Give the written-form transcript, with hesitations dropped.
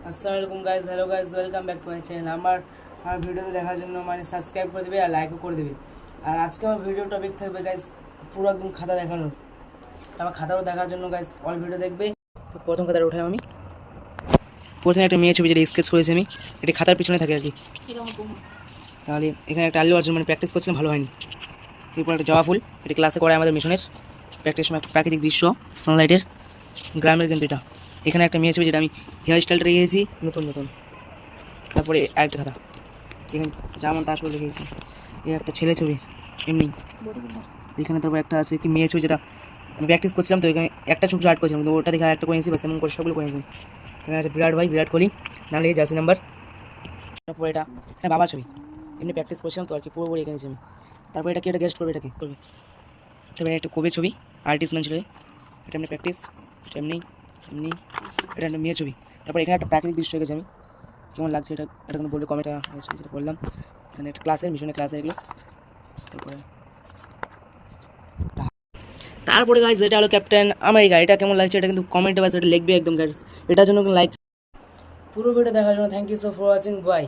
আসসালামু আলাইকুম guys, hello guys, welcome back to my channel. আমার ভিডিওতে দেখার জন্য সাবস্ক্রাইব করে দেবে আর লাইকও করে দেবে। আর আজকে আমার ভিডিও টপিক থাকবে গাইজ পুরো একদম খাতা দেখানোর। আমার খাতাও দেখার জন্য গাইজ অল ভিডিও দেখবে। তো প্রথম খাতাটা উঠাই আমি। প্রথমে একটা মেয়ে ছবি যেটা স্কেচ করেছি আমি, এটা খাতার পিছনে থাকে আর কি। তাহলে এখানে একটা আল্লু অর্জুন প্র্যাকটিস করছিলাম, ভালো হয়নি। এরপর একটা জবা ফুল, এটা ক্লাসে করায় আমাদের মিশনের প্র্যাকটিস সময়। একটা প্রাকৃতিক দৃশ্য, সানলাইটের, গ্রামের কিন্তু এটা। এখানে একটা মেয়ে ছবি যেটা আমি হেয়ার স্টাইলটা রেখেছি নতুন। তারপরে আরেকটা খাতা, এখানে যেমন তাস করে রেখেছি। এই একটা ছেলে ছবি এমনি। এখানে তারপর একটা আছে কি মেয়ে ছবি, যেটা আমি প্র্যাকটিস করছিলাম। তো এখানে একটা ছবি আর্ট করছিলাম, কিন্তু ওটা দেখে আরেকটা করেছি, বাস এমন করে সবগুলো করেছি। এখানে আছে বিরাট কোহলি, নাহলে জার্সি নাম্বার। তারপর এটা বাবার ছবি, এমনি প্র্যাকটিস করছিলাম তো আর কি, পুরোপুরি এঁকেছি আমি। তারপর এটা কি একটা গেস্ট করবে, এটা কি করবে। তারপরে একটা কবি ছবি, আর্টিস্ট মান ছিল এটা, এমনি প্র্যাকটিস, এটা এমনি। এটা একটা মেয়ে ছবি। তারপর এখানে একটা প্রাকৃতিক দৃশ্য এঁকেছি আমি, কেমন লাগছে এটা কোনো বলবে কমেন্ট আছে, যেটা বললাম। এখানে একটা মিশনের ক্লাসে এগুলো। তারপরে গাইজ এটা হলো ক্যাপ্টেন আমেরিকা। এটা কেমন লাগছে এটা কিন্তু কমেন্টে বাস এটা লিখবে একদম গাইজ। এটার জন্য লাইক। পুরো ভিডিও দেখার জন্য thank you so for watching, by.